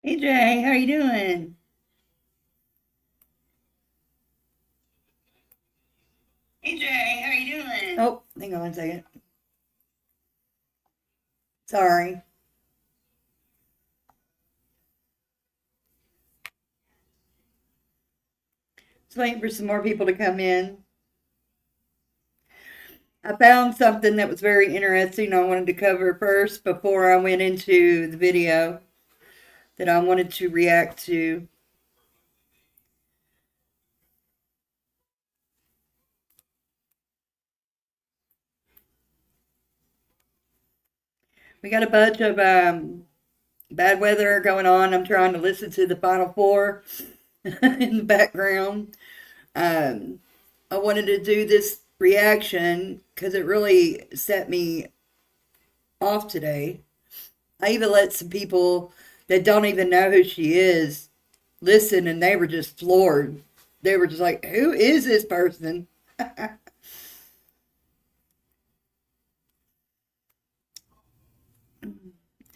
Hey Jay, how you doing? Hey Jay, how you doing? Oh, hang on one second. Sorry. Just waiting for some more people to come in. I found something that was very interesting I wanted to cover first before I went into the video that I wanted to react to. We got a bunch of bad weather going on. I'm trying to listen to the Final Four in the background. Um, I wanted to do this reaction because it really set me off today. I even let some people that don't even know who she is listen, and they were just floored. They were just like, "Who is this person?" I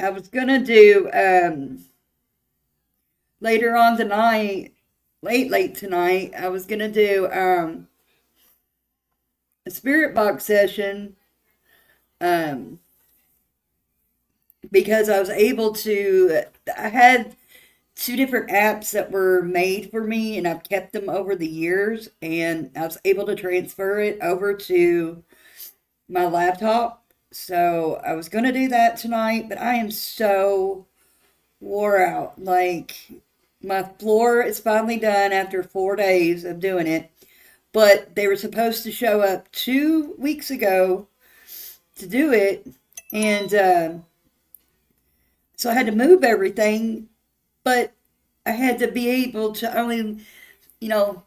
was gonna do later on tonight, late tonight. I was gonna do a spirit box session um, because I was able to. I had two different apps that were made for me, and I've kept them over the years, and I was able to transfer it over to my laptop. So I was going to do that tonight, but I am so wore out. Like, my floor is finally done after 4 days of doing it, but they were supposed to show up 2 weeks ago to do it, and so I had to move everything, but I had to be able to only,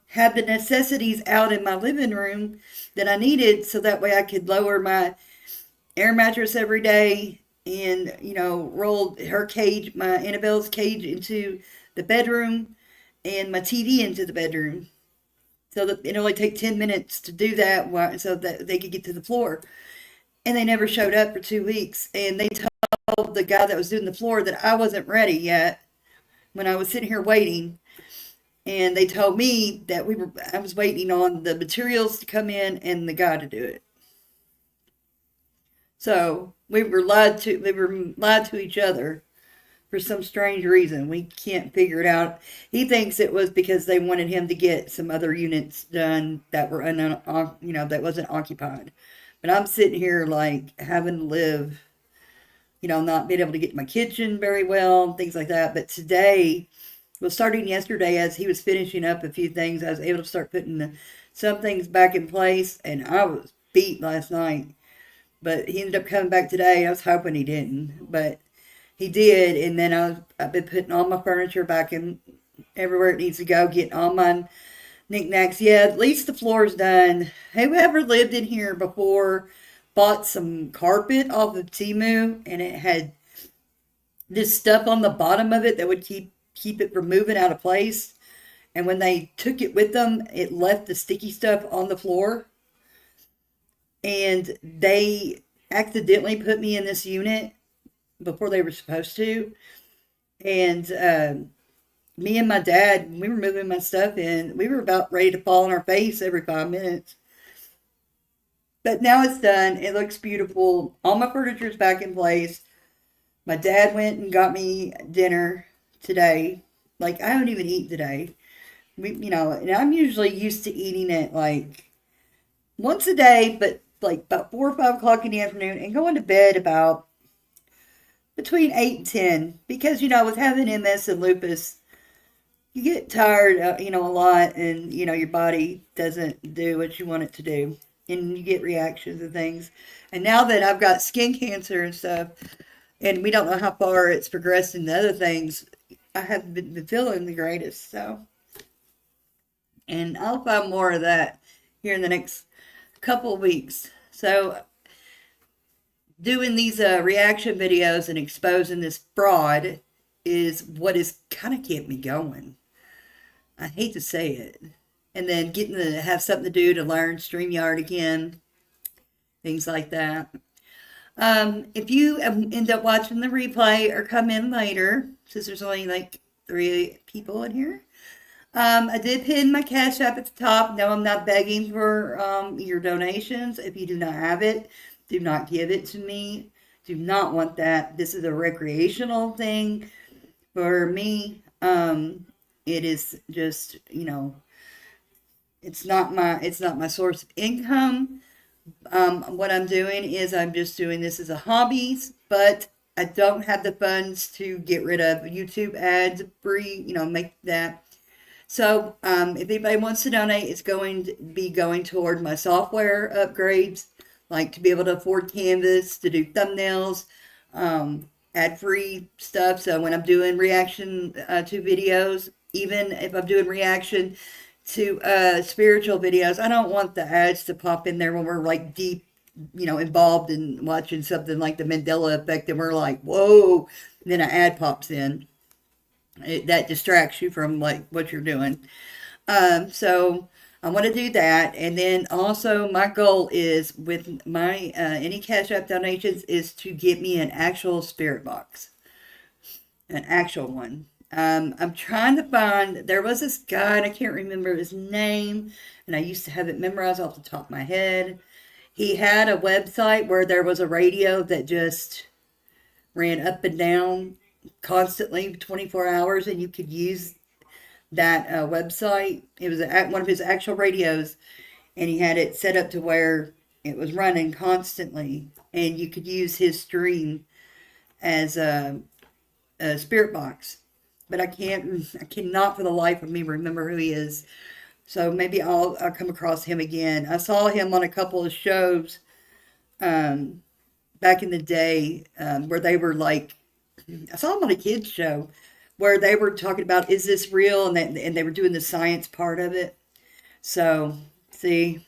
have the necessities out in my living room that I needed so that way I could lower my air mattress every day and, roll her cage, my Annabelle's cage into the bedroom and my TV into the bedroom. So that it only take 10 minutes to do that so that they could get to the floor. And they never showed up for 2 weeks. And they told the guy that was doing the floor that I wasn't ready yet when I was sitting here waiting, and they told me that I was waiting on the materials to come in and the guy to do it. So we were lied to each other for some strange reason. We can't figure it out. He thinks it was because they wanted him to get some other units done that were that wasn't occupied. But I'm sitting here like having to live, not being able to get to my kitchen very well, things like that. But today, well, starting yesterday, as he was finishing up a few things, I was able to start putting some things back in place, and I was beat last night. But he ended up coming back today. I was hoping he didn't, but he did. And then I've been putting all my furniture back in everywhere it needs to go, getting all my knickknacks. Yeah, at least the floor's done. Whoever lived in here before bought some carpet off of Timu, and it had this stuff on the bottom of it that would keep it from moving out of place. And when they took it with them, it left the sticky stuff on the floor. And they accidentally put me in this unit before they were supposed to. And me and my dad, we were moving my stuff in. We were about ready to fall on our face every 5 minutes. But now it's done. It looks beautiful. All my furniture's back in place. My dad went and got me dinner today. Like, I don't even eat today. And I'm usually used to eating it like once a day, but like about 4 or 5 o'clock in the afternoon, and going to bed about between 8 and 10. Because with having MS and lupus, you get tired, a lot, and your body doesn't do what you want it to do, and you get reactions and things. And now that I've got skin cancer and stuff, and we don't know how far it's progressed in the other things, I haven't been feeling the greatest. So, and I'll find more of that here in the next couple of weeks. So, doing these reaction videos and exposing this fraud is what is kind of kept me going. I hate to say it. And then getting to have something to do to learn StreamYard again, things like that. If you end up watching the replay or come in later, since there's only like 3 people in here, I did pin my Cash App at the top. No, I'm not begging for your donations. If you do not have it, do not give it to me. Do not want that. This is a recreational thing for me. It is just, it's not my source of income. What I'm doing is I'm just doing this as a hobby, but I don't have the funds to get rid of YouTube ads free, make that. So, if anybody wants to donate, it's going to be going toward my software upgrades, like to be able to afford Canvas, to do thumbnails, ad-free stuff. So when I'm doing reaction to videos, even if I'm doing reaction to spiritual videos, I don't want the ads to pop in there when we're like deep, involved in watching something like the Mandela effect and we're like, whoa, and then an ad pops in. That distracts you from like what you're doing. So I want to do that, and then also my goal is with my any Cash App donations is to get me an actual spirit box, an actual one. I'm trying to find. There was this guy, and I can't remember his name, and I used to have it memorized off the top of my head. He had a website where there was a radio that just ran up and down constantly 24 hours, and you could use that website. It was one of his actual radios, and he had it set up to where it was running constantly, and you could use his stream as a spirit box. But I cannot for the life of me remember who he is. So maybe I'll come across him again. I saw him on a couple of shows back in the day where they were like, I saw him on a kids show where they were talking about, is this real? And they were doing the science part of it. So, see,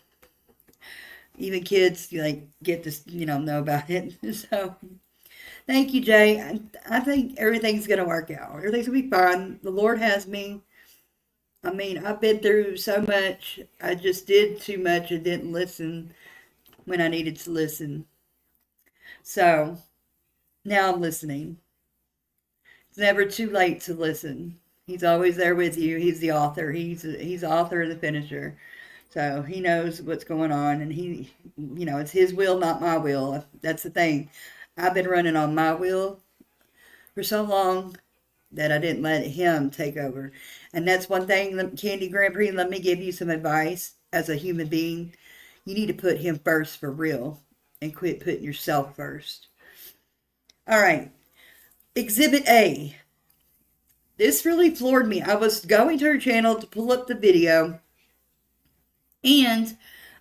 even kids like get to, know about it. So, thank you, Jay. I think everything's going to work out. Everything's going to be fine. The Lord has me. I mean, I've been through so much. I just did too much and didn't listen when I needed to listen. So, now I'm listening. It's never too late to listen. He's always there with you. He's the author. He's the author and the finisher. So he knows what's going on, and it's his will, not my will. That's the thing. I've been running on my will for so long that I didn't let him take over. And that's one thing, Candy GRANDPRE, let me give you some advice as a human being. You need to put him first for real and quit putting yourself first. All right. Exhibit A. This really floored me. I was going to her channel to pull up the video, and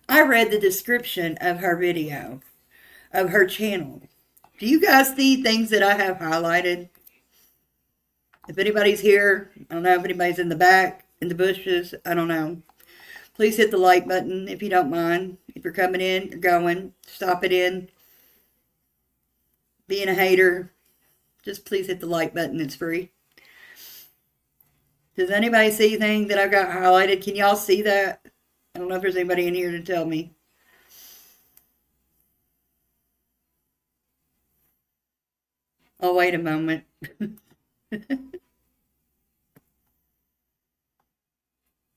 I read the description of her video, of her channel. Do you guys see things that I have highlighted? If anybody's here, I don't know if anybody's in the back, in the bushes, I don't know. Please hit the like button if you don't mind. If you're coming in, you're going, stop it in. Being a hater, just please hit the like button. It's free. Does anybody see anything that I've got highlighted? Can y'all see that? I don't know if there's anybody in here to tell me. Oh, wait a moment.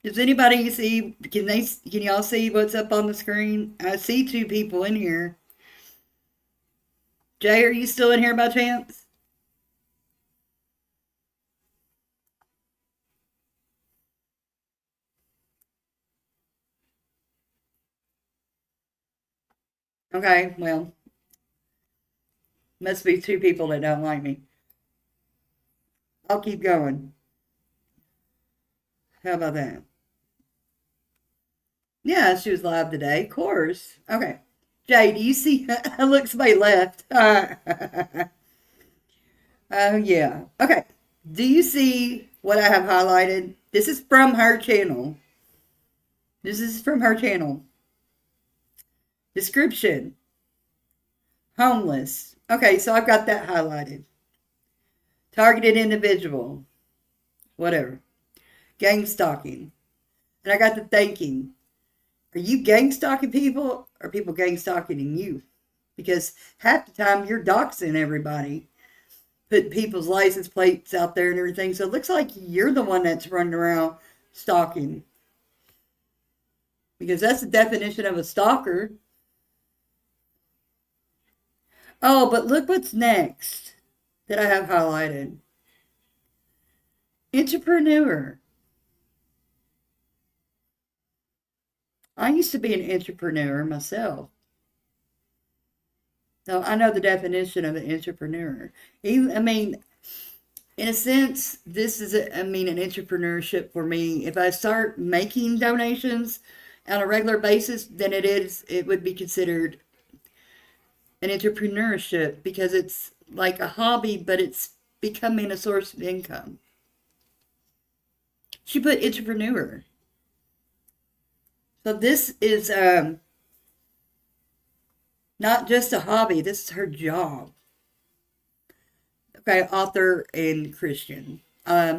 Does anybody see, can y'all see what's up on the screen? I see 2 people in here. Jay, are you still in here by chance? Okay, well, must be 2 people that don't like me. I'll keep going. How about that? Yeah, she was live today, of course. Okay. Jay, do you see? Look, somebody left. Oh, yeah. Okay. Do you see what I have highlighted? This is from her channel. This is from her channel. Description. Homeless. Okay, so I've got that highlighted. Targeted individual. Whatever. Gang stalking. And I got the thinking. Are you gang stalking people? Or people gang stalking you? because half the time you're doxing everybody, putting people's license plates out there and everything. So it looks like you're the one that's running around stalking, because that's the definition of a stalker. Oh, but look what's next that I have highlighted. Entrepreneur. I used to be an entrepreneur myself. So I know the definition of an entrepreneur. Even, I mean, in a sense, this is, an entrepreneurship for me. If I start making donations on a regular basis, then it would be considered an entrepreneurship, because it's like a hobby, but it's becoming a source of income. She put entrepreneur. So this is not just a hobby, this is her job. Okay, author and Christian.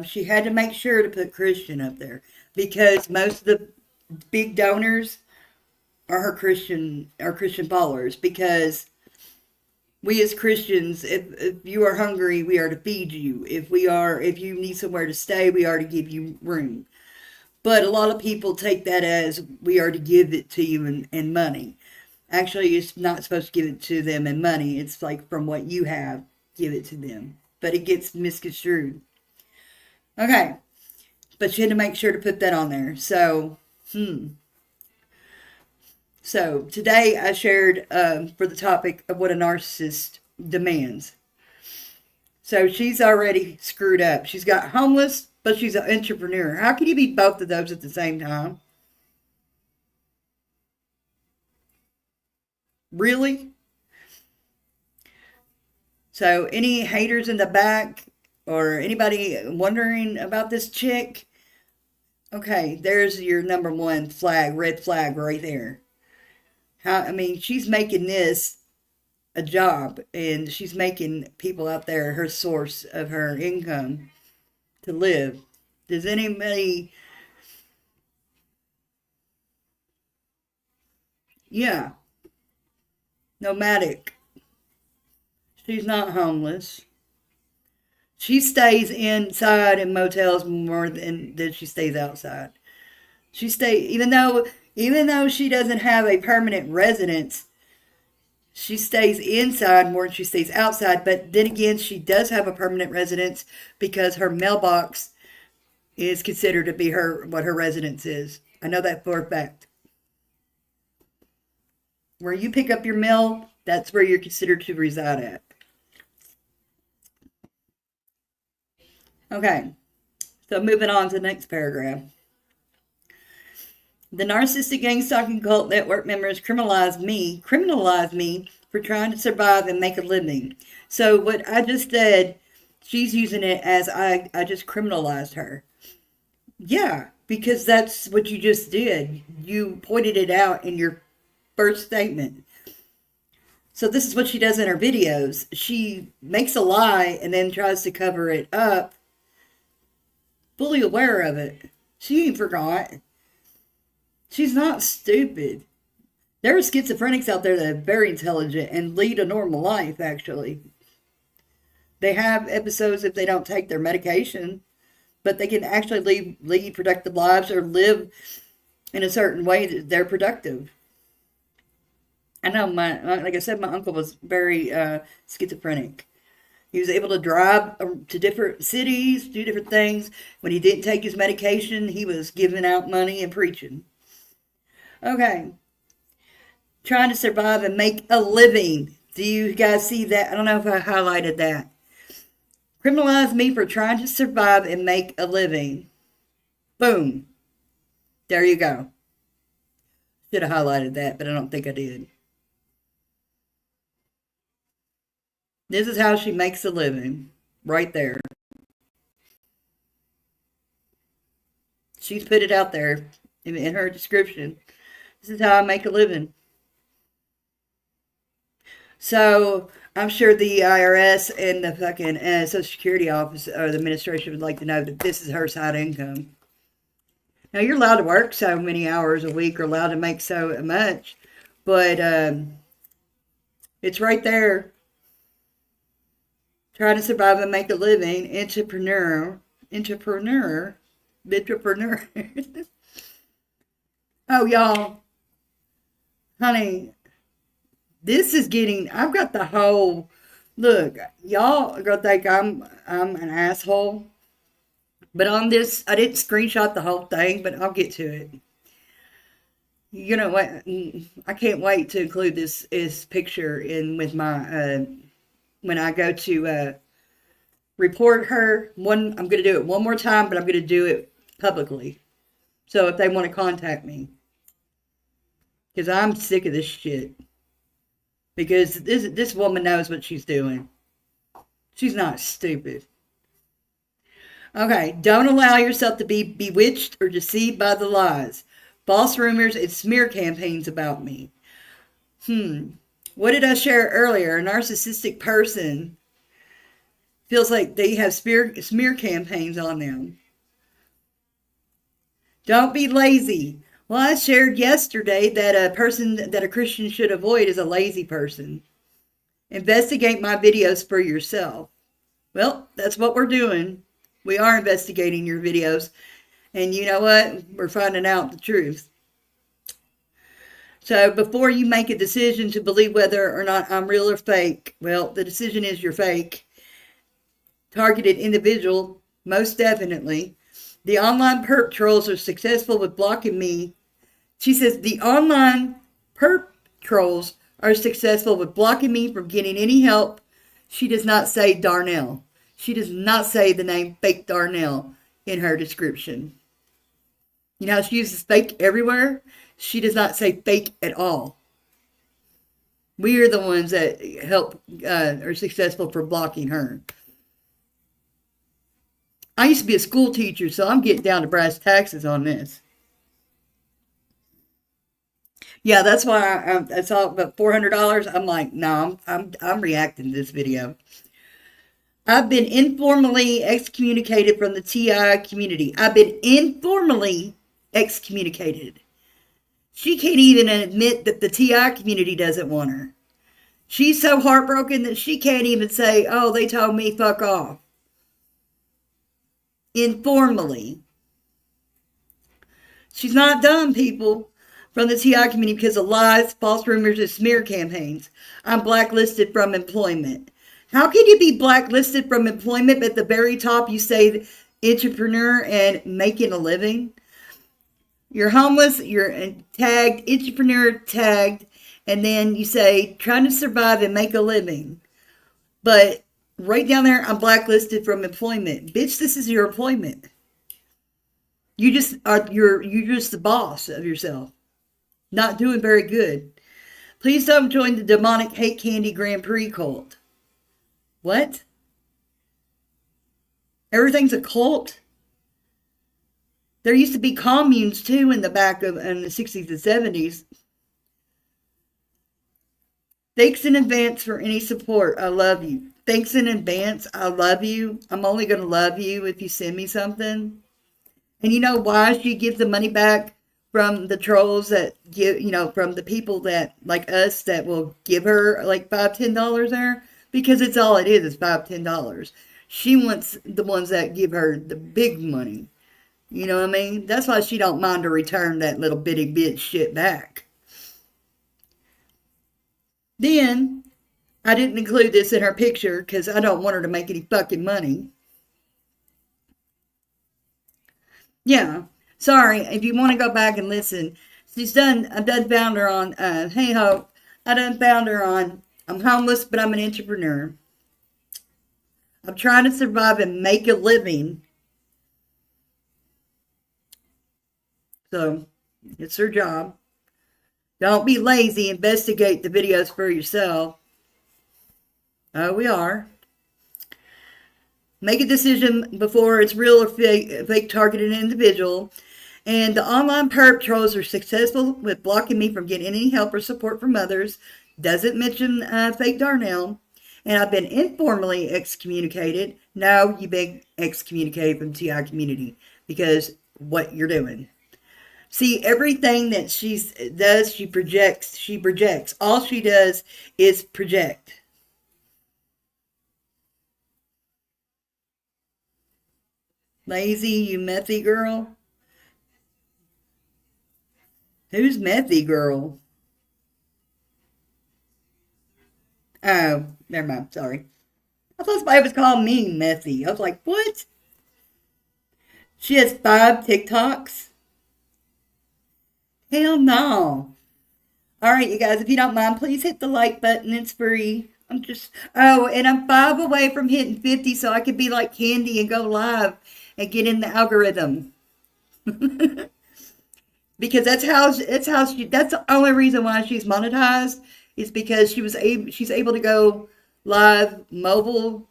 She had to make sure to put Christian up there, because most of the big donors are her Christian followers, because we as Christians, if you are hungry, we are to feed you. If you need somewhere to stay, we are to give you room. But a lot of people take that as we are to give it to you in money. Actually, it's not supposed to give it to them in money. It's like from what you have, give it to them. But it gets misconstrued. Okay. But you had to make sure to put that on there. So, So today I shared for the topic of what a narcissist demands. So she's already screwed up. She's got homeless, but she's an entrepreneur. How can you be both of those at the same time? Really? So any haters in the back, or anybody wondering about this chick? Okay, there's your number one flag, red flag right there. She's making this a job, and she's making people out there her source of her income to live. Does anybody? Yeah, nomadic. She's not homeless. She stays inside in motels more than she stays outside. Even though she doesn't have a permanent residence, she stays inside more than she stays outside. But then again, she does have a permanent residence, because her mailbox is considered to be what her residence is. I know that for a fact. Where you pick up your mail, that's where you're considered to reside at. Okay, so moving on to the next paragraph. The narcissistic gang stalking cult network members criminalize me for trying to survive and make a living. So what I just said, she's using it as I just criminalized her. Yeah, because that's what you just did. You pointed it out in your first statement. So this is what she does in her videos. She makes a lie and then tries to cover it up, fully aware of it. She ain't forgot. She's not stupid. There are schizophrenics out there that are very intelligent and lead a normal life, actually. They have episodes if they don't take their medication, but they can actually lead productive lives, or live in a certain way that they're productive. I know like I said, my uncle was very schizophrenic. He was able to drive to different cities, do different things. When he didn't take his medication, he was giving out money and preaching. Okay. Trying to survive and make a living. Do you guys see that? I don't know if I highlighted that. Criminalize me for trying to survive and make a living. Boom. There you go. Should have highlighted that, but I don't think I did. This is how she makes a living. Right there. She's put it out there in her description. This is how I make a living. So I'm sure the IRS and the fucking Social Security office or the administration would like to know that this is her side income. Now, you're allowed to work so many hours a week, or allowed to make so much, but It's right there. Trying to survive and make a living. Entrepreneur. Oh, y'all, honey, this is getting. I've got the whole. Look, y'all are gonna think I'm an asshole, but on this, I didn't screenshot the whole thing, but I'll get to it. You know what? I can't wait to include this picture in with my when I go to report her. I'm going to do it one more time, but I'm going to do it publicly. So if they want to contact me, because I'm sick of this shit. Because this woman knows what she's doing. She's not stupid. Okay, don't allow yourself to be bewitched or deceived by the lies, false rumors, and smear campaigns about me. What did I share earlier? A narcissistic person feels like they have smear campaigns on them. Don't be lazy. Well, I shared yesterday that a person that a Christian should avoid is a lazy person. Investigate my videos for yourself. Well, that's what we're doing. We are investigating your videos. And you know what? We're finding out the truth. So before you make a decision to believe whether or not I'm real or fake, well, the decision is you're fake. Targeted individual, most definitely. The online perp trolls are successful with blocking me. She says the online perp trolls are successful with blocking me from getting any help. She does not say Darnell. She does not say the name fake Darnell in her description. You know how she uses fake everywhere? She does not say fake at all. We are the ones that are successful for blocking her. I used to be a school teacher, so I'm getting down to brass taxes on this. Yeah, that's why I saw about $400. I'm like, no, I'm reacting to this video. I've been informally excommunicated from the TI community. I've been informally excommunicated. She can't even admit that the TI community doesn't want her. She's so heartbroken that she can't even say, oh, they told me fuck off. Informally. She's not dumb, people, from the TI community because of lies, false rumors, and smear campaigns. I'm blacklisted from employment. How can you be blacklisted from employment, but at the very top you say entrepreneur and making a living? You're homeless, you're tagged, entrepreneur tagged, and then you say trying to survive and make a living. But right down there, I'm blacklisted from employment. Bitch, this is your employment. You're just the boss of yourself. Not doing very good. Please don't join the demonic hate Candy GRANDPRE cult. What? Everything's a cult? There used to be communes too in the 60s and 70s. Thanks in advance for any support. I love you. Thanks in advance. I love you. I'm only going to love you if you send me something. And you know why she gives the money back from the trolls that give, from the people that, like us, that will give her like $5, $10 there? Because it's all it is $5, $10. She wants the ones that give her the big money. You know what I mean? That's why she don't mind to return that little bitty bitch shit back. Then, I didn't include this in her picture because I don't want her to make any fucking money. Yeah, sorry, if you want to go back and listen, I done found her on, Hey Hope, I done found her on, I'm homeless, but I'm an entrepreneur. I'm trying to survive and make a living. So, it's her job. Don't be lazy. Investigate the videos for yourself. Oh, we are. Make a decision before it's real or fake targeted individual. And the online perp trolls are successful with blocking me from getting any help or support from others. Doesn't mention fake Darnell. And I've been informally excommunicated. No, you've been excommunicated from TI community because what you're doing. See, everything that does, she projects. She projects. All she does is project. Lazy, you methy girl. Who's methy girl? Oh, never mind. Sorry. I thought somebody was calling me methy. I was like, what? She has 5 TikToks? Hell no. All right, you guys, if you don't mind, please hit the like button. It's free. Oh, and I'm 5 away from hitting 50, so I could be like Candy and go live and get in the algorithm. Because that's the only reason why she's monetized is because she's able to go live mobile,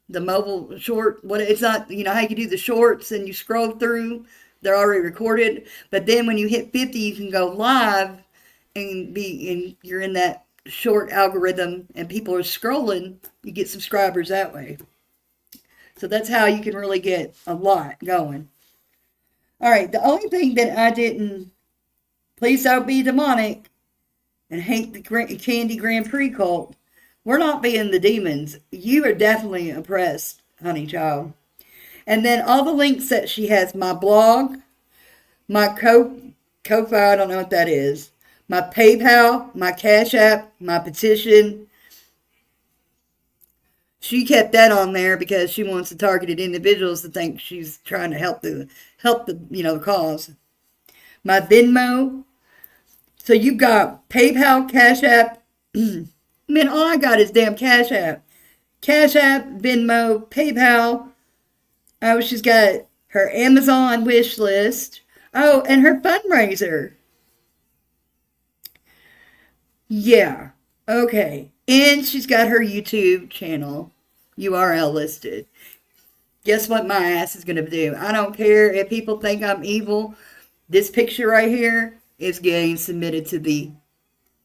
the mobile short. What it's not, you know how you do the shorts and you scroll through, they're already recorded. But then when you hit 50, you can go live and you're in that short algorithm and people are scrolling. You get subscribers that way. So that's how you can really get a lot going. All right, the only thing that I didn't, please don't be demonic and hate the Candy GRANDPRE cult. We're not being the demons. You are definitely oppressed, honey child. And then all the links that she has, my blog, my Ko-Fi, I don't know what that is, my PayPal, my Cash App, my petition. She kept that on there because she wants the targeted individuals to think she's trying to help the the cause. My Venmo. So you got PayPal, Cash App. Man, all I got is damn Cash App. Cash App, Venmo, PayPal. Oh, she's got her Amazon wish list. Oh, and her fundraiser. Yeah. Okay. And she's got her YouTube channel URL listed. Guess what my ass is going to do? I don't care if people think I'm evil. This picture right here is getting submitted to the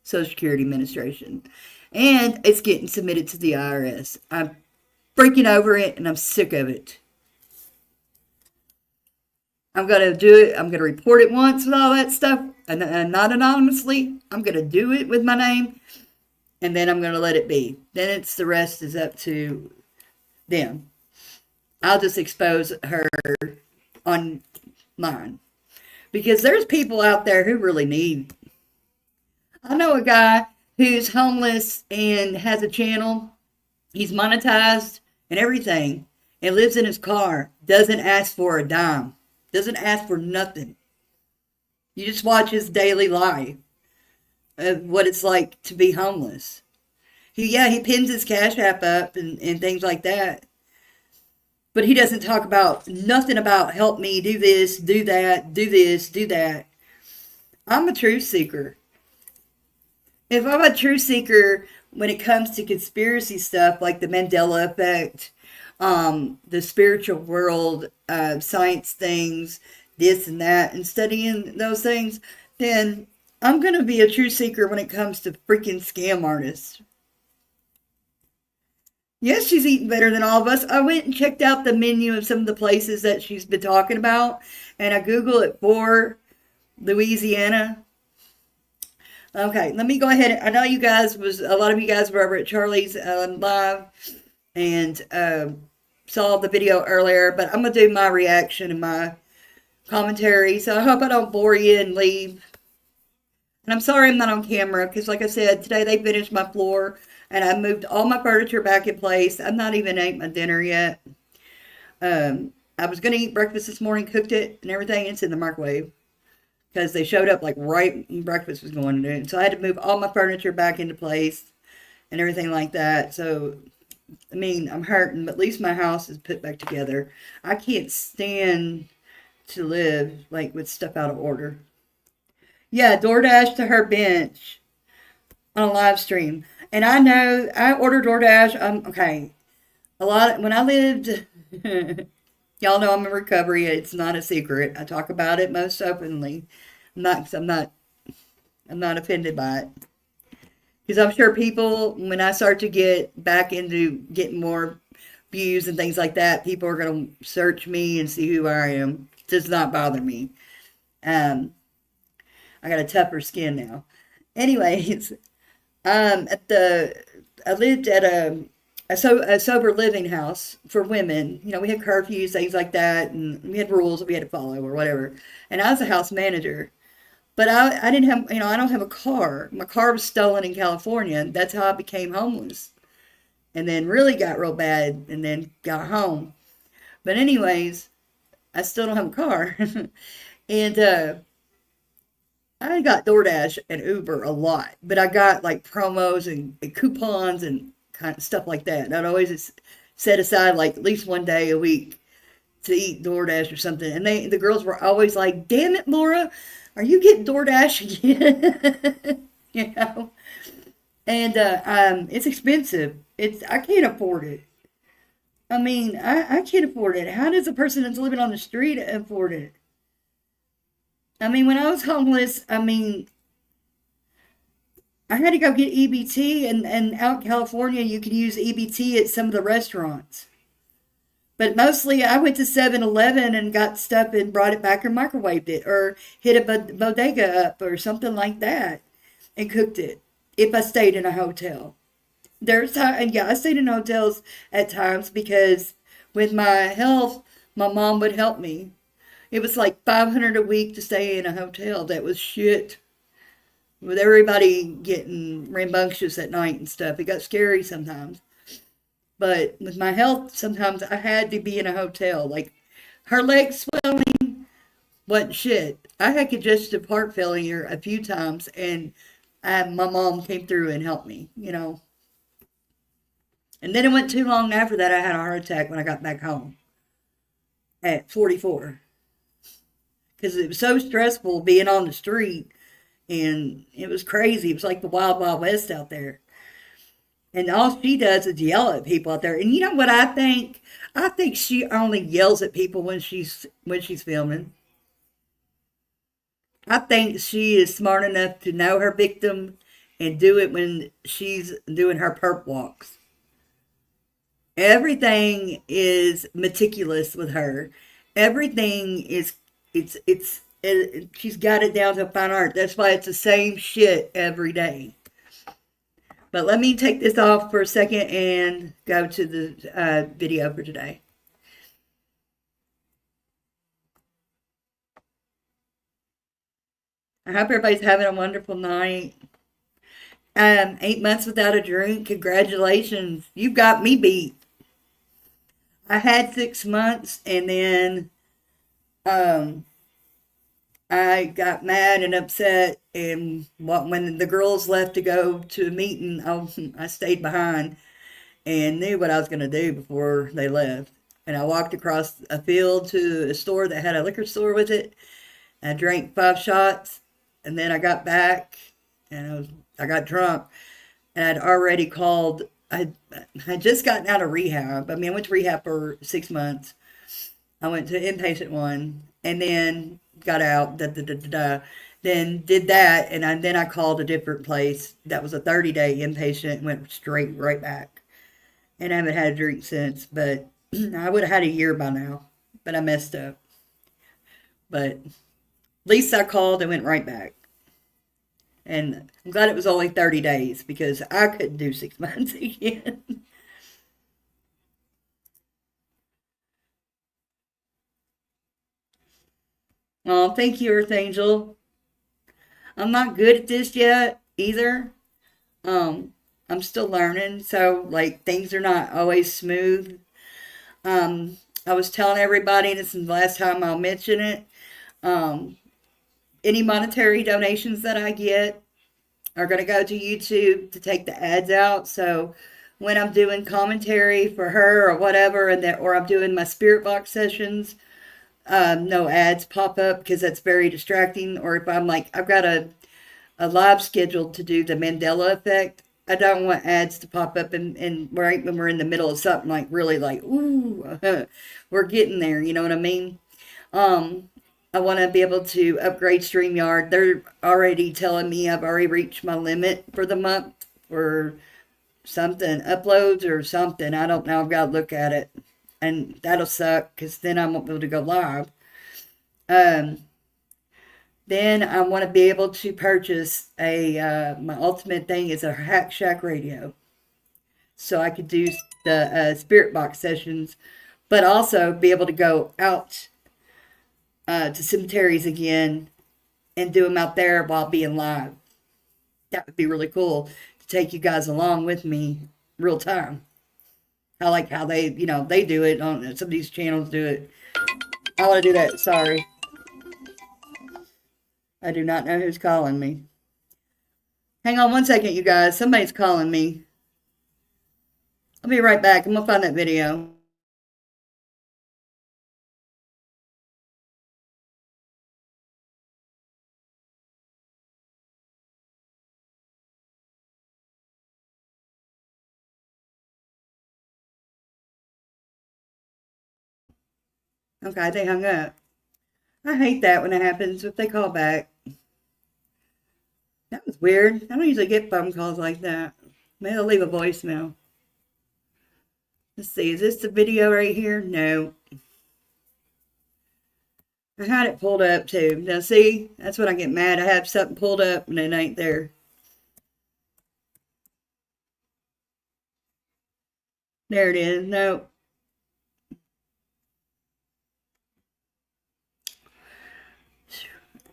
Social Security Administration. And it's getting submitted to the IRS. I'm freaking over it and I'm sick of it. I'm going to do it. I'm going to report it once with all that stuff. And not anonymously. I'm going to do it with my name. And then I'm going to let it be. Then the rest is up to them. I'll just expose her on mine. Because there's people out there who really need. I know a guy who's homeless and has a channel. He's monetized and everything. And lives in his car. Doesn't ask for a dime. Doesn't ask for nothing. You just watch his daily life of what it's like to be homeless. He pins his Cash App up and things like that. But he doesn't talk about nothing about help me do this, do that, do this, do that. I'm a truth seeker. If I'm a truth seeker when it comes to conspiracy stuff like the Mandela effect, the spiritual world, science things, this and that, and studying those things, then I'm going to be a truth seeker when it comes to freaking scam artists. Yes, she's eating better than all of us. I went and checked out the menu of some of the places that she's been talking about, and I Googled it for Louisiana. Okay, let me go ahead. I know a lot of you guys were over at Charlie's live and saw the video earlier, but I'm going to do my reaction and my commentary, so I hope I don't bore you and leave. And I'm sorry I'm not on camera, because like I said, today they finished my floor, and I moved all my furniture back in place. I've not even ate my dinner yet. I was going to eat breakfast this morning, cooked it and everything. It's in the microwave, because they showed up like right when breakfast was going to do. So I had to move all my furniture back into place and everything like that. So, I mean, I'm hurting, but at least my house is put back together. I can't stand to live like with stuff out of order. Yeah, DoorDash to her bench on a live stream. And I know I order DoorDash. Okay. When I lived, y'all know I'm in recovery. It's not a secret. I talk about it most openly. I'm not offended by it. Because I'm sure people, when I start to get back into getting more views and things like that, people are going to search me and see who I am. It does not bother me. Um, I got a tougher skin now. Anyways, at the I lived at a sober living house for women. You know, we had curfews, things like that, and we had rules that we had to follow or whatever. And I was a house manager. But I didn't have, I don't have a car. My car was stolen in California, and that's how I became homeless. And then really got real bad, and then got home. But anyways, I still don't have a car. And I got DoorDash and Uber a lot, but I got like promos and coupons and kind of stuff like that. And I'd always set aside like at least one day a week to eat DoorDash or something. And the girls were always like, "Damn it, Laura, are you getting DoorDash again?" you know. And it's expensive. I can't afford it. I mean, I can't afford it. How does a person that's living on the street afford it? I mean, when I was homeless, I mean, I had to go get EBT, and out in California, you can use EBT at some of the restaurants. But mostly, I went to 7-Eleven and got stuff and brought it back or microwaved it or hit a bodega up or something like that and cooked it if I stayed in a hotel. There's time, and yeah, I stayed in hotels at times because with my health, my mom would help me. It was like 500 a week to stay in a hotel. That was shit. With everybody getting rambunctious at night and stuff, it got scary sometimes. But with my health, sometimes I had to be in a hotel. Like her legs swelling wasn't shit. I had congestive heart failure a few times, and my mom came through and helped me, you know. And then it went too long after that. I had a heart attack when I got back home at 44 because it was so stressful being on the street, and it was crazy. It was like the wild, wild west out there. And all she does is yell at people out there. And you know what I think? I think she only yells at people when she's filming. I think she is smart enough to know her victim and do it when she's doing her perp walks. Everything is meticulous with her. Everything is she's got it down to fine art. That's why it's the same shit every day. But let me take this off for a second and go to the video for today. I hope everybody's having a wonderful night. 8 months without a drink. Congratulations. You got me beat. I had 6 months, and then um, I got mad and upset, and when the girls left to go to a meeting, I stayed behind and knew what I was going to do before they left. And I walked across a field to a store that had a liquor store with it. I drank 5 shots, and then I got back, and I got drunk, and I'd already called. I had just gotten out of rehab. I mean, I went to rehab for 6 months. I went to inpatient one, and then got out. Da, da, da, da, da. Then did that, and then I called a different place. That was a 30-day inpatient, and went straight right back. And I haven't had a drink since, but I would have had a year by now. But I messed up. But at least I called and went right back. And I'm glad it was only 30 days because I couldn't do 6 months again. Oh, thank you, Earth Angel. I'm not good at this yet either. I'm still learning, so like things are not always smooth. I was telling everybody, this is the last time I'll mention it. Um, any monetary donations that I get are going to go to YouTube to take the ads out. So when I'm doing commentary for her or whatever, or I'm doing my spirit box sessions, no ads pop up because that's very distracting. Or if I'm like, I've got a live scheduled to do the Mandela effect, I don't want ads to pop up and right when we're in the middle of something like really like, ooh, we're getting there. You know what I mean? Um, I want to be able to upgrade StreamYard. They're already telling me I've already reached my limit for the month for something, uploads or something. I don't know. I've got to look at it. And that'll suck because then I won't be able to go live. Um, Then I want to be able to purchase my ultimate thing is a Hack Shack radio. So I could do the spirit box sessions, but also be able to go out to cemeteries again and do them out there while being live. That would be really cool to take you guys along with me real time. I like how they do it on some of these channels do it. I want to do that. Sorry. I do not know who's calling me. Hang on one second, you guys. Somebody's calling me. I'll be right back. I'm going to find that video. Okay, they hung up. I hate that when it happens if they call back. That was weird. I don't usually get phone calls like that. Maybe I'll leave a voicemail. Let's see. Is this the video right here? No. I had it pulled up too. Now see, that's when I get mad. I have something pulled up and it ain't there. There it is. No.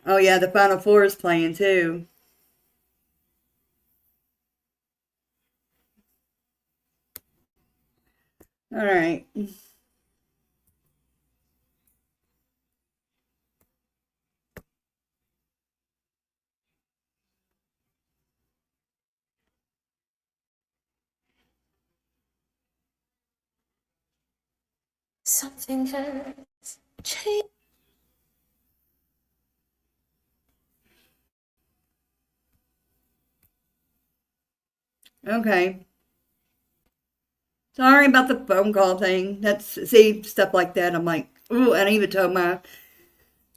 Oh yeah, the Final Four is playing too. All right. Something has changed. Okay. Sorry about the phone call thing. That's see stuff like that. I'm like, ooh, and I even told my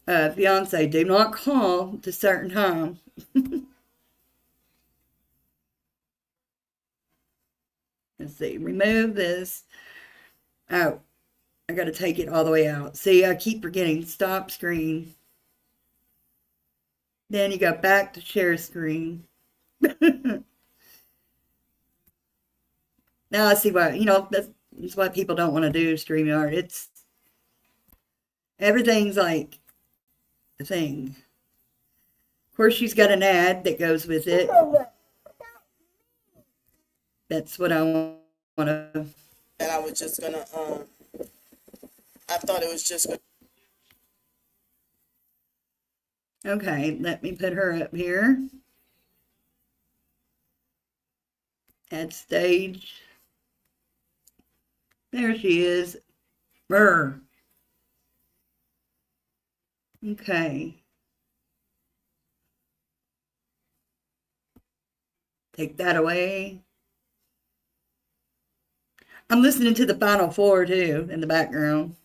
fiance, do not call at a certain time. Let's see, remove this. Oh, I got to take it all the way out. See, I keep forgetting. Stop screen. Then you go back to share screen. Now I see why, that's why people don't want to do StreamYard. Everything's like a thing. Of course, she's got an ad that goes with it. That's what I want to. And I was just gonna, I thought it was just gonna. Okay, let me put her up here. Add stage. There she is. Brr. Okay. Take that away. I'm listening to the Final Four too in the background.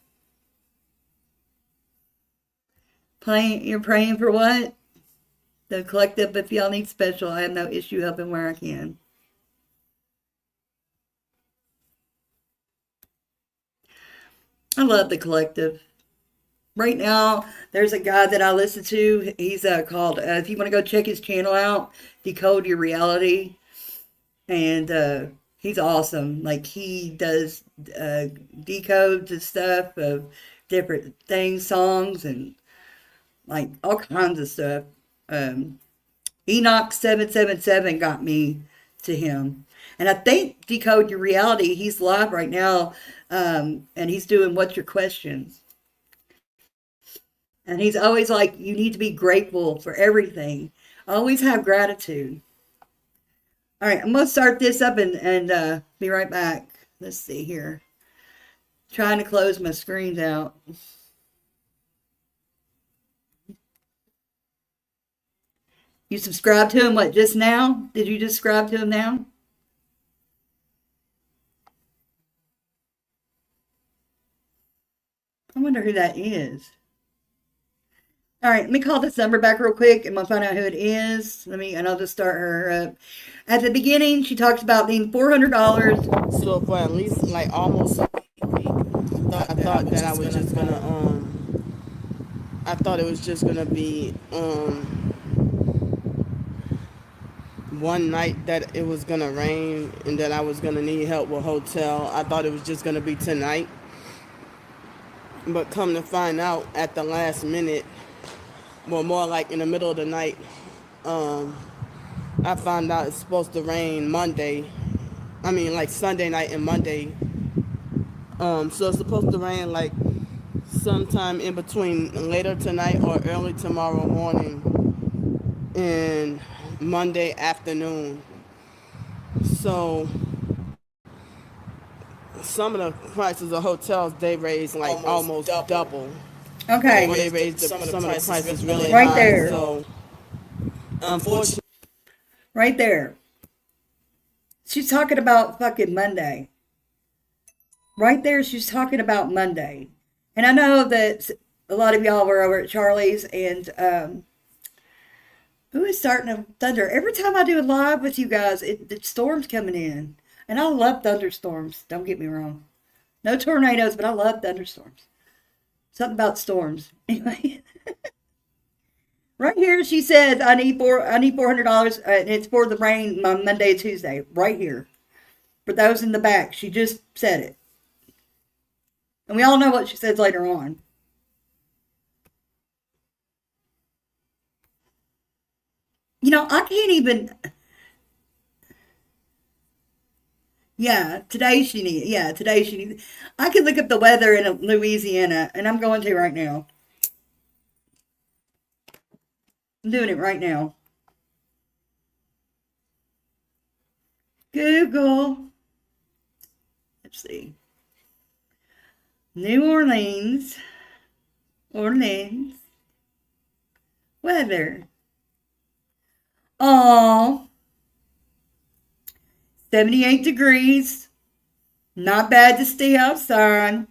You're praying for what? The collective, if y'all need special, I have no issue helping where I can. I love the collective. Right now, there's a guy that I listen to. He's called, if you want to go check his channel out, Decode Your Reality. And he's awesome. Like, he does decodes and stuff of different things, songs, and like all kinds of stuff. Enoch 777 got me to him. And I think Decode Your Reality, he's live right now, and he's doing What's Your Questions? And he's always like, you need to be grateful for everything. Always have gratitude. All right, I'm going to start this up and be right back. Let's see here. Trying to close my screens out. You subscribed to him, what, just now? Did you just subscribe to him now? I wonder who that is. All right, let me call this number back real quick and we'll find out who it is. And I'll just start her up. At the beginning, she talks about being $400. So for at least like almost a week, I thought that I was just gonna I thought it was just gonna be one night that it was gonna rain and that I was gonna need help with hotel. I thought it was just gonna be tonight. But come to find out at the last minute, well, more like in the middle of the night, I found out it's supposed to rain Monday. I mean, like Sunday night and Monday. So it's supposed to rain like sometime in between later tonight or early tomorrow morning and Monday afternoon. So some of the prices of hotels they raised like almost double. Okay. Or they raised some of the prices really Right high. there. So unfortunately, Right there. She's talking about fucking Monday. Right there, she's talking about Monday. And I know that a lot of y'all were over at Charlie's, and who is starting to thunder? Every time I do a live with you guys, the storm's coming in. And I love thunderstorms, don't get me wrong. No tornadoes, but I love thunderstorms. Something about storms. Anyway. Right here, she says, I need $400, and it's for the rain on Monday and Tuesday. Right here. For those in the back, she just said it. And we all know what she says later on. You know, I can't even... Yeah, today she needs... I can look up the weather in Louisiana, and I'm going to right now. I'm doing it right now. Google. Let's see. New Orleans. Weather. Oh. 78 degrees. Not bad to stay outside.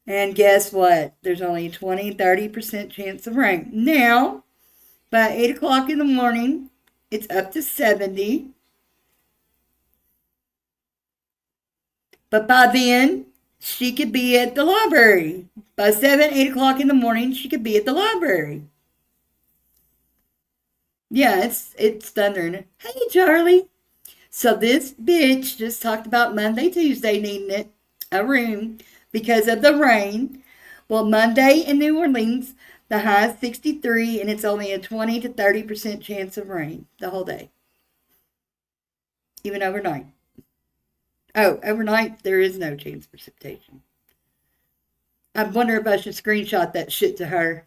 And guess what? There's only a 20-30% chance of rain. Now, by 8 o'clock in the morning, it's up to 70. But by then, she could be at the library. By 8 o'clock in the morning, she could be at the library. Yeah, it's thundering. Hey, Charlie. So this bitch just talked about Monday, Tuesday needing a room because of the rain. Well, Monday in New Orleans, the high is 63, and it's only a 20-30% chance of rain the whole day. Even overnight. Oh, overnight, there is no chance of precipitation. I wonder if I should screenshot that shit to her.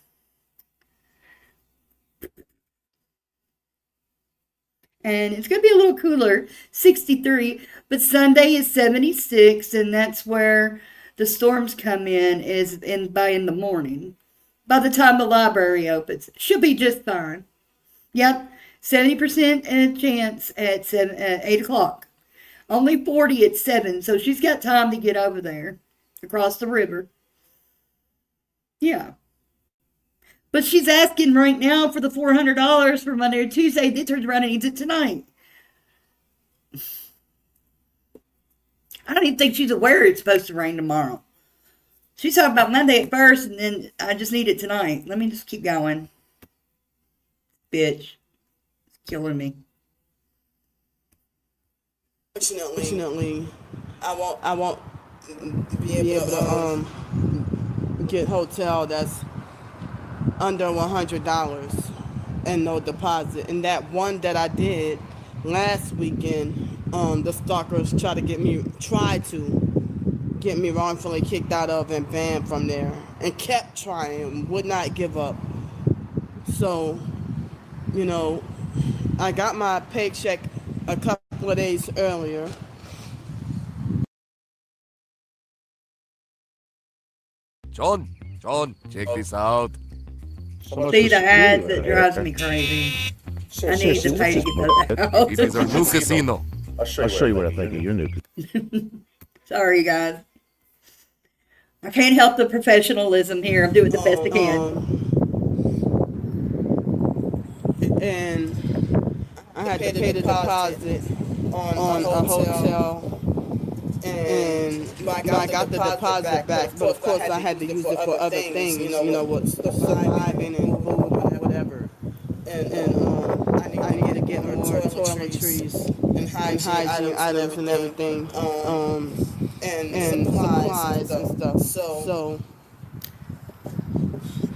And it's going to be a little cooler, 63, but Sunday is 76, and that's where the storms come in, by in the morning. By the time the library opens, she'll be just fine. Yep, 70% chance at 8 o'clock. Only 40 at 7, so she's got time to get over there, across the river. Yeah. But she's asking right now for the $400 for Monday or Tuesday. They turns around and needs it tonight. I don't even think she's aware it's supposed to rain tomorrow. She's talking about Monday at first, and then I just need it tonight. Let me just keep going. Bitch. It's killing me. Fortunately, I won't be able to get hotel that's under $100 and no deposit. And that one that I did last weekend, the stalkers tried to get me wrongfully kicked out of and banned from there, and kept trying, would not give up. So, you know, I got my paycheck a couple of days earlier. John, check this out. See the ads that drives me crazy. I need to pay to get those It is our new casino. I'll show you what I think of your new. Sorry, guys. I can't help the professionalism here. I'm doing the best I can. And I had to pay the deposit on a hotel and I got the deposit back, but of course I had to use it for other things, with surviving and food and whatever. And I need to get more toiletries and hygiene items and everything, and supplies and stuff. So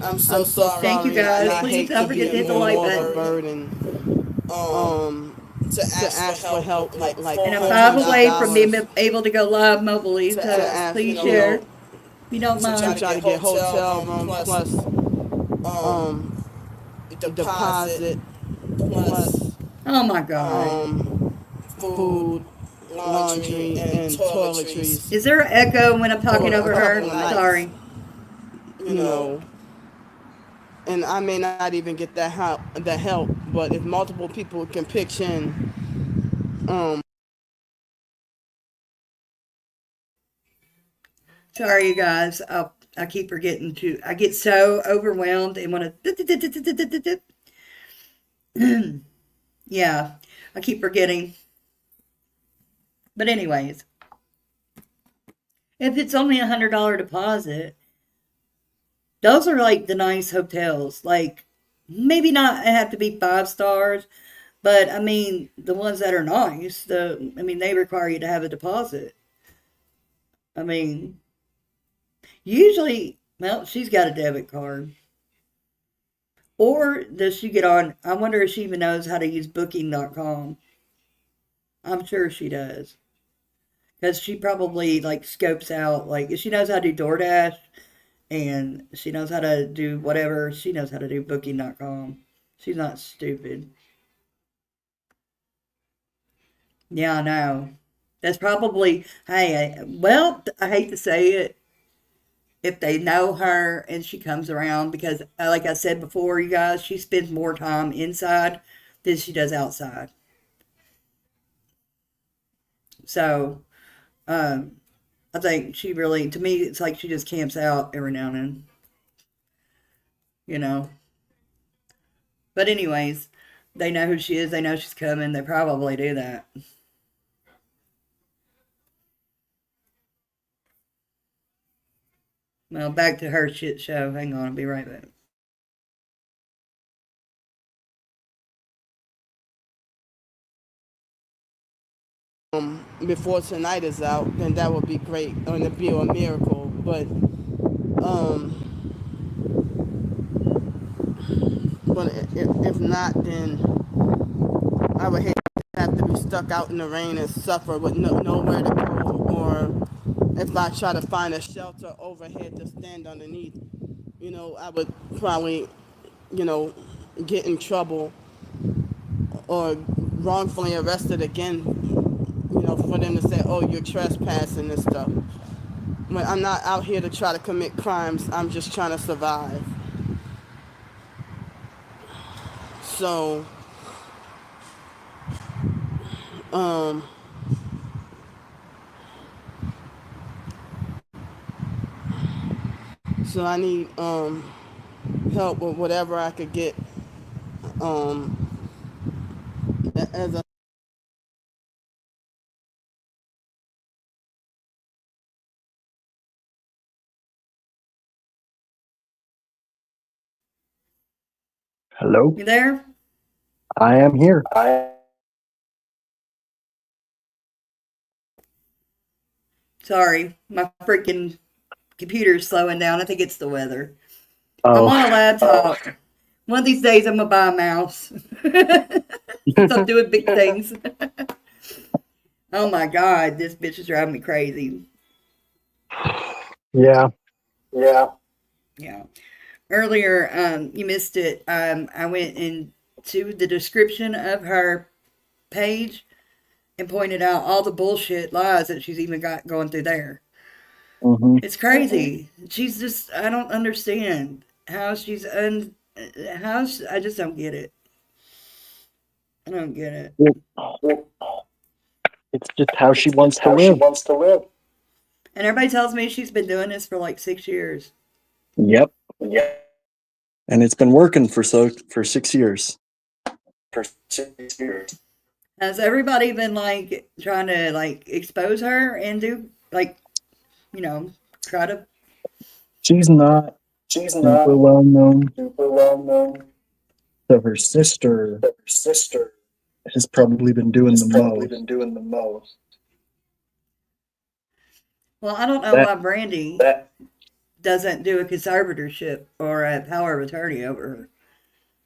I'm so sorry. Thank you, guys. And I Please hate don't to forget be to hit the like more of a button. burden. To ask for help, like And I'm 5 away from being $400 able to go live mobily, so ask, please share. If you don't to mind. try to get hotel room plus deposit plus Oh my God. food, laundry, and toiletries. Is there an echo when I'm talking For a over couple her? of nights. Sorry. And I may not even get that help, but if multiple people can pitch in, Sorry, you guys. I keep forgetting to. I get so overwhelmed and want to. Yeah, I keep forgetting. But anyways, if it's only $100 deposit, those are like the nice hotels. Like maybe not have to be 5 stars, but I mean the ones that are nice. They require you to have a deposit. I mean, usually, well, she's got a debit card. Or does she get on? I wonder if she even knows how to use booking.com. I'm sure she does. Because she probably like scopes out, like, if she knows how to do DoorDash and she knows how to do whatever, she knows how to do booking.com. She's not stupid. Yeah, I know. That's probably, hey, well, I hate to say it, if they know her and she comes around, because like I said before, you guys, she spends more time inside than she does outside. So I think she really, to me, it's like she just camps out every now and then, you know. But anyways, they know who she is, they know she's coming, they probably do that. Well, back to her shit show. Hang on, I'll be right back. before tonight is out, then that would be great, and it'd be a miracle. But if not, then I would hate to have to be stuck out in the rain and suffer with nowhere to go, or if I try to find a shelter overhead to stand underneath, I would probably, get in trouble or wrongfully arrested again, for them to say, oh, you're trespassing and stuff. But I'm not out here to try to commit crimes. I'm just trying to survive. So, I need help with whatever I could get. As a Hello, You there? I am here. Sorry, my freaking computer's slowing down. I think it's the weather. I'm Oh, on a laptop. One of these days, I'm gonna buy a mouse. Since I'm doing big things. Oh my God, this bitch is driving me crazy. yeah. Yeah. Earlier, you missed it. I went into the description of her page and pointed out all the bullshit lies that she's even got going through there. hmm It's crazy. She's just, I don't understand how I just don't get it. I don't get it. It's just how she wants to live. And everybody tells me she's been doing this for like 6 years. Yep. And it's been working for 6 years. Has everybody been like trying to like expose her and do like, you know, try to? She's not She's super not well known. super well known. So her sister Her sister has probably been doing has the probably most. been doing the most. Well, I don't know That why Brandy That doesn't do a conservatorship or a power of attorney over her.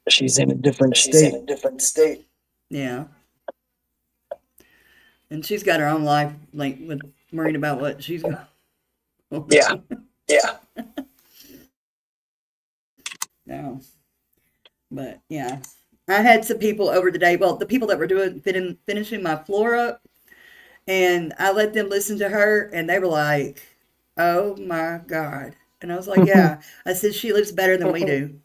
she's in a different she's in state. a different state. Yeah, and she's got her own life, like with worrying about what she's going. Yeah, yeah. No, but yeah, I had some people over today. Well, the people that were doing finishing my floor up, and I let them listen to her, and they were like, "Oh my God!" And I was like, "Yeah." I said she lives better than we do.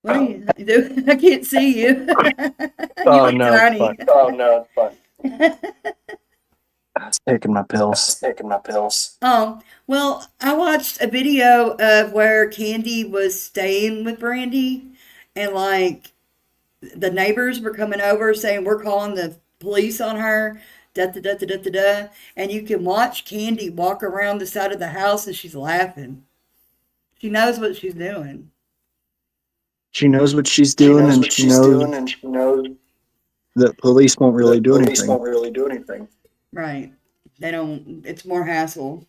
What are you doing? I can't see you. You Oh look no, it's tiny. fine. Oh no, it's fun. I was taking my I pills. was taking my pills. Oh, well, I watched a video of where Candy was staying with Brandy, and like the neighbors were coming over saying, "We're calling the police on her." Da da da da da da da. And you can watch Candy walk around the side of the house and she's laughing. She knows what she's doing. She knows what she's She doing, knows and what she she's knows doing, and she knows that police won't really that do police anything. won't really do anything. Right. They don't, it's more hassle.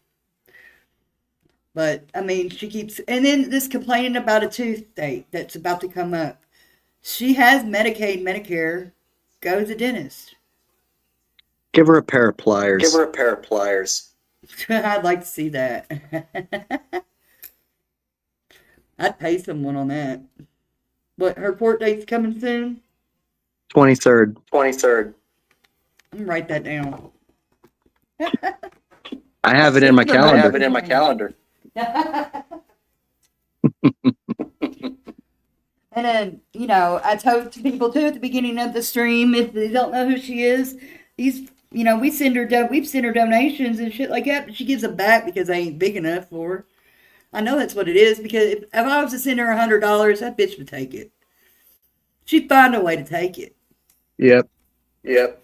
But I mean, she keeps, and then this complaining about a toothache that's about to come up. She has Medicaid, Medicare. Go to the dentist. Give her a pair of Give pliers. her a pair of pliers. I'd like to see that. I'd pay someone on that. What, her court date's coming soon? 23rd. 23rd. I'm gonna write that down. I have it in my I calendar. have it in my calendar. And then, you know, I told people too at the beginning of the stream, if they don't know who she is, these, you know, we've sent her donations and shit like that, but she gives them back because they ain't big enough for her. I know that's what it is because if I was to send her $100, that bitch would take it. She'd find a way to take it Yep. Yep.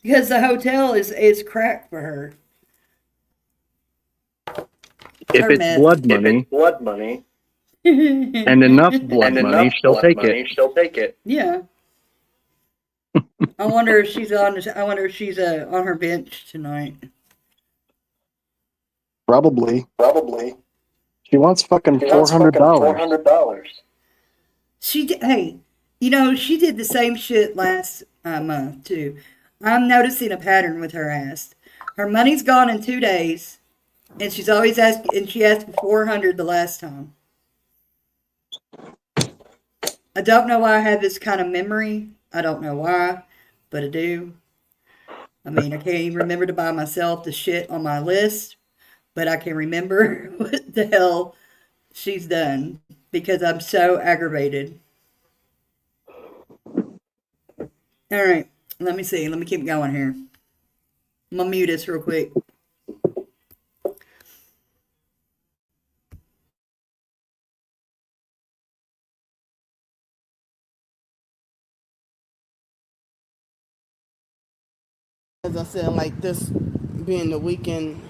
because the hotel is cracked for her. If Or it's meth. blood If money it's blood money and enough blood and money, enough she'll blood take money, it. she'll take it. Yeah. I wonder if she's on. I wonder if she's on her bench tonight. Probably. Probably. She wants fucking She wants fucking $400. $400. She did. Hey, you know she did the same shit last month too. I'm noticing a pattern with her ass. Her money's gone in 2 days, and she's always asked. And she asked for 400 the last time. I don't know why I have this kind of memory. I don't know why, but I do. I mean, I can't even remember to buy myself the shit on my list, but I can remember what the hell she's done because I'm so aggravated. All right, let me see. Let me keep going here. I'm gonna mute this real quick. As I said, like this being the weekend,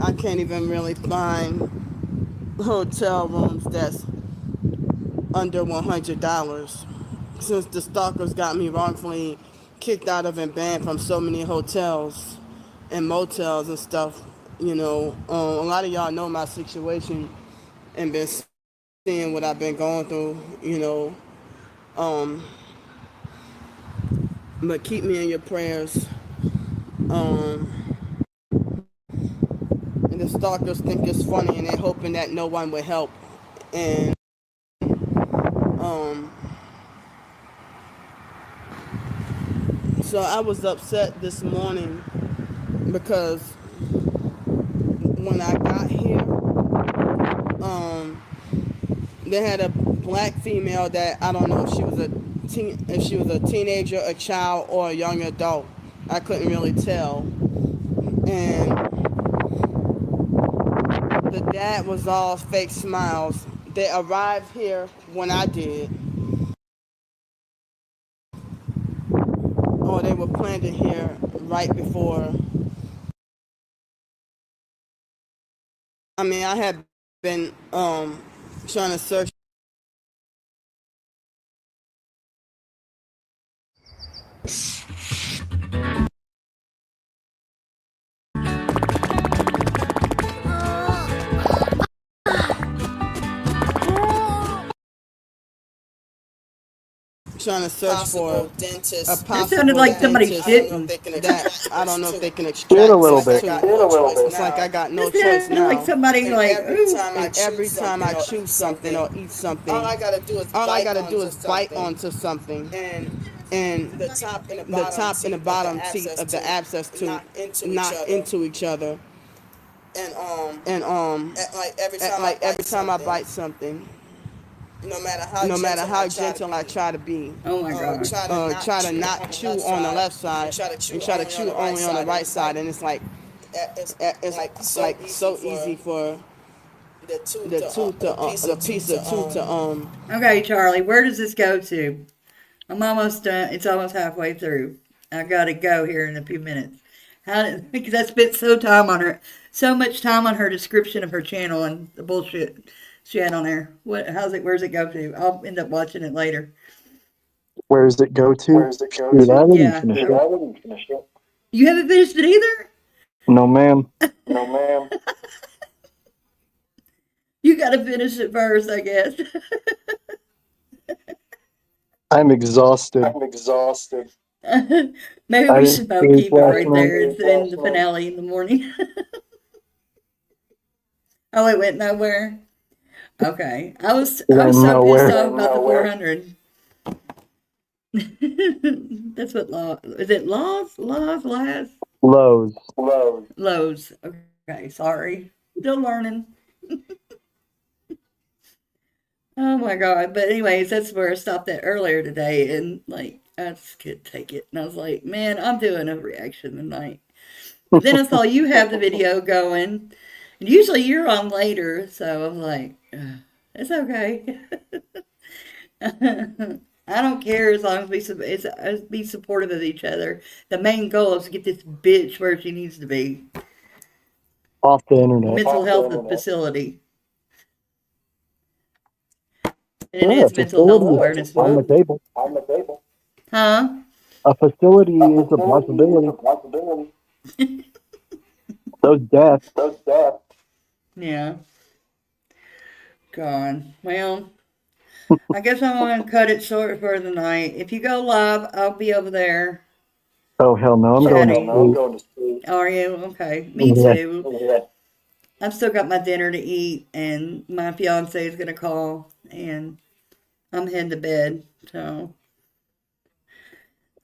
I can't even really find hotel rooms that's under $100 since the stalkers got me wrongfully kicked out of and banned from so many hotels and motels and stuff. You know, a lot of y'all know my situation and been seeing what I've been going through. You know, but keep me in your prayers. And the stalkers think it's funny and they're hoping that no one will help. And so I was upset this morning because when I got here, they had a black female that I don't know if she was a teenager, a child, or a young adult. I couldn't really tell. And the the dad was all fake smiles. They arrived here when I did. Or they were planted here right before. I mean, I had been trying to search. Trying to search for dentist. a That possible sounded like somebody dentist shitting. that I don't know if they can extract. Did a little sex bit. too. It's like I got no That choice sounded like now. somebody like, ooh. And every time I chew something or eat something, all I gotta do is bite onto something, and the top and the bottom teeth of the abscess tooth knock into each other. And every time I bite something, no matter how gentle I try to be, Oh my God. try to not chew on the left side and try to chew only on the right side, and it's like so easy for the piece of tooth to Okay, Charlie, where does this go to? I'm almost done. It's almost halfway through. I gotta go here in a few minutes. Because I spent so much time on her description of her channel and the bullshit she had on there. Where's it go to? I'll end up watching it later. Where does it go to? Dude, I didn't Yeah. finish it. You haven't finished it either? No, ma'am. You gotta finish it first, I guess. I'm exhausted. Maybe I we didn't should both sleep keep it last right night. there. It's in the finale in the morning. Oh, it went nowhere? Okay. I was Went so nowhere. pissed off about the 400. That's what law is it laws? Last? Lowe's. Lowe's. Okay, sorry. Still learning. Oh my God. But anyways, that's where I stopped at earlier today, and like I just couldn't take it. And I was like, man, I'm doing a reaction tonight. But then I saw you have the video going. And usually you're on later, so I'm like, it's okay. I don't care as long as be supportive of each other. The main goal is to get this bitch where she needs to be. Off the internet. Mental health facility. And it Yeah, is Mental Health Awareness on the Month. table. Huh? A facility is a possibility. Those deaths. Yeah. Gone. Well, I guess I'm going to cut it short for the night. If you go live, I'll be over there. Oh, hell no. I'm Chatting. going to sleep. Are you? Okay. Me Yeah. too. I've still got my dinner to eat, and my fiance is going to call, and I'm heading to bed. So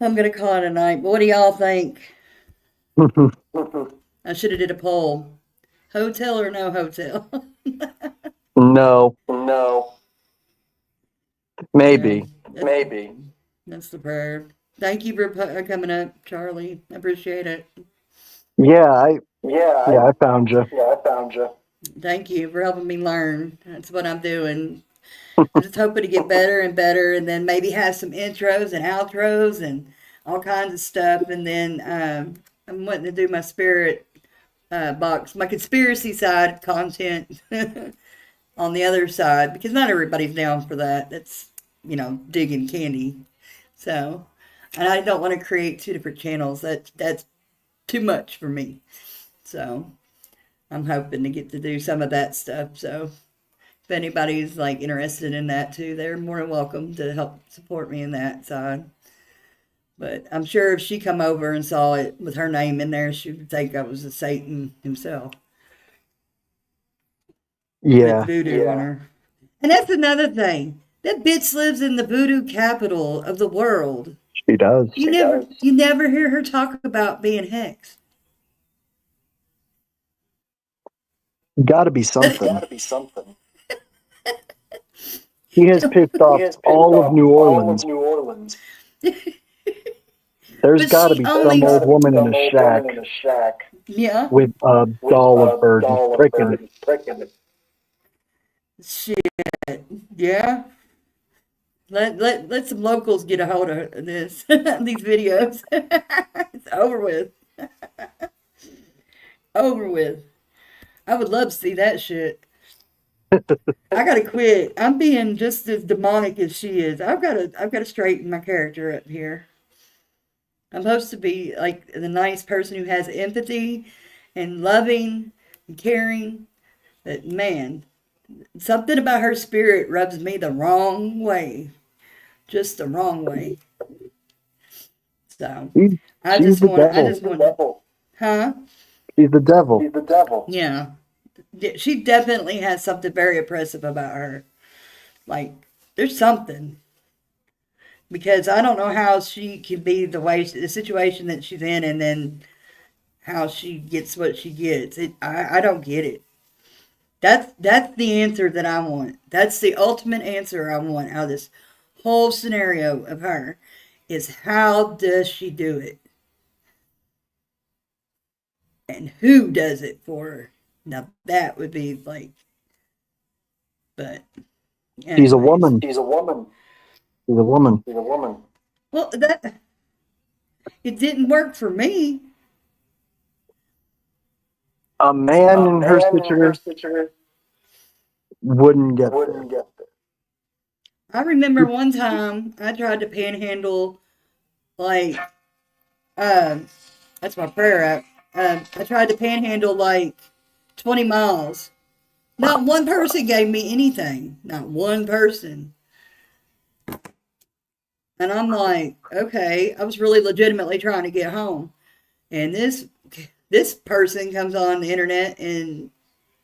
I'm going to call it a night. But what do y'all think? I should have did a poll. Hotel or no hotel? No. Maybe. Yeah, that's the prayer. Thank you for coming up, Charlie. I appreciate it. Yeah, I found you. Thank you for helping me learn. That's what I'm doing. I'm just hoping to get better and better, and then maybe have some intros and outros and all kinds of stuff. And then I'm wanting to do my spirit box, my conspiracy side content on the other side, because not everybody's down for that. That's, digging candy. So, and I don't want to create two different channels. That's too much for me. So, I'm hoping to get to do some of that stuff. So, if anybody's like interested in that too, they're more than welcome to help support me in that side. But I'm sure if she come over and saw it with her name in there, she would think I was a Satan himself. Yeah. With voodoo on her. And that's another thing. That bitch lives in the voodoo capital of the world. She does. You never hear her talk about being hexed. Gotta be something. He has pissed off all of New Orleans. There's But gotta she be only- some old woman in a shack Yeah. with a doll of burden pricking it. Shit. Yeah. Let some locals get a hold of this these videos. It's over with. Over with. I would love to see that shit. I gotta quit. I'm being just as demonic as she is. I've gotta straighten my character up here. I'm supposed to be like the nice person who has empathy and loving and caring. But man, something about her spirit rubs me the wrong way. Just the wrong way. So She's, she's the I devil. just want, huh? She's the devil. Yeah. She definitely has something very oppressive about her. Like, there's something. Because I don't know how she can be the situation that she's in, and then how she gets what she gets. I don't get it. That's the answer that I want. That's the ultimate answer I want out of this whole scenario of her, is how does she do it? And who does it for her? Now that would be like, but She's a anyways. woman. She's a woman. Well, that it didn't work for me. A man in her situation wouldn't get there. I remember one time I tried to panhandle, like, that's my prayer app. I tried to panhandle like 20 miles. Not one person gave me anything. Not one person. And I'm like, okay, I was really legitimately trying to get home. And this person comes on the internet and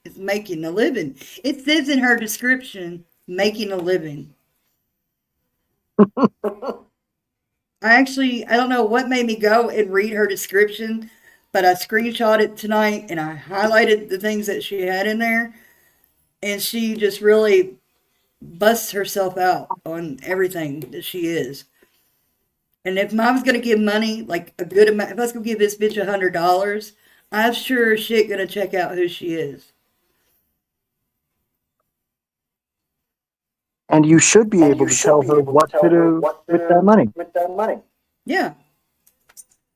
is making a living. It says in her description, making a living. I don't know what made me go and read her description, but I screenshot it tonight and I highlighted the things that she had in there. And she just really busts herself out on everything that she is. And if I was going to give money, like a good amount, if I was going to give this bitch $100, I'm sure shit going to check out who she is. And you should be able to tell her what to do with that money. Yeah,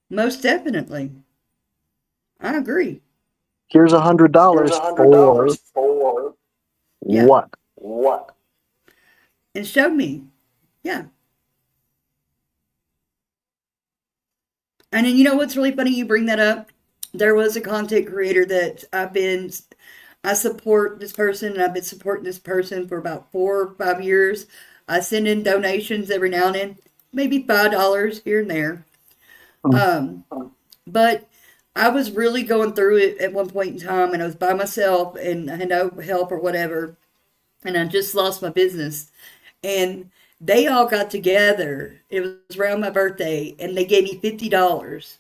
most definitely. I agree. Here's $100 for Yeah. what? And show me. Yeah. And then you know what's really funny? You bring that up. There was a content creator that I support this person, and I've been supporting this person for about 4 or 5 years. I send in donations every now and then, maybe $5 here and there. But I was really going through it at one point in time, and I was by myself, and I had no help or whatever, and I just lost my business. And they all got together. It was around my birthday, and they gave me $50.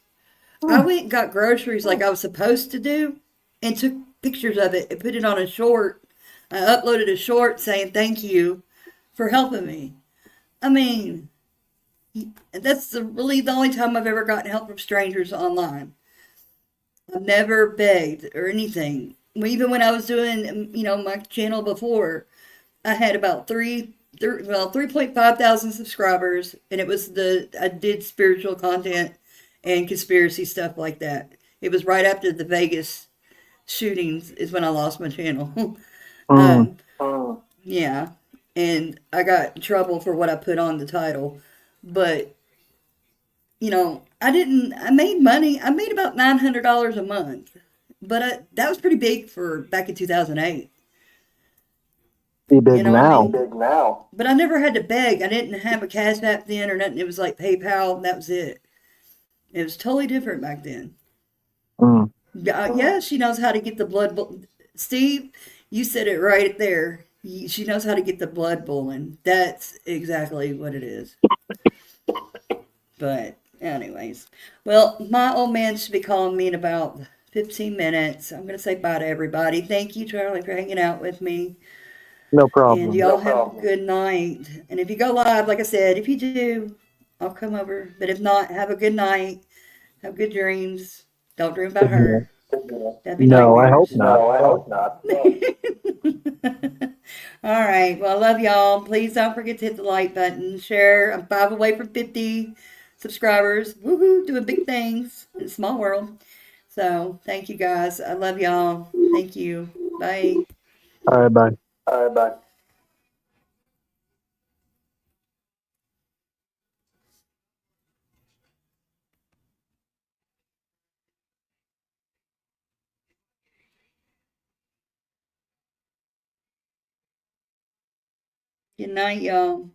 I went and got groceries like I was supposed to do, and took pictures of it and put it on a short. I uploaded a short saying thank you for helping me. I mean, that's really the only time I've ever gotten help from strangers online. I've never begged or anything. Even when I was doing, my channel before, I had about 3.5 thousand subscribers, and I did spiritual content and conspiracy stuff like that. It was right after the Vegas shootings is when I lost my channel. Yeah, and I got in trouble for what I put on the title, but I made money. I made about $900 a month, but that was pretty big for back in 2008. Be big now. But I never had to beg. I didn't have a Cash App then or nothing. It was like PayPal, and that was it. It was totally different back then. Yeah, she knows how to get the blood. Steve, you said it right there. She knows how to get the blood boiling. That's exactly what it is. But anyways, well, my old man should be calling me in about 15 minutes. I'm going to say bye to everybody. Thank you, Charlie, for hanging out with me. No problem. And y'all have a good night. And if you go live, like I said, if you do, I'll come over. But if not, have a good night. Have good dreams. Don't dream about her. That'd be No, I hope nightmares. not. No, I hope not. All right. Well, I love y'all. Please don't forget to hit the like button, share. I'm 5 away from 50 subscribers. Woohoo! Doing big things in a small world. So thank you guys. I love y'all. Thank you. Bye. All right, bye. All right, bye. Good night, y'all.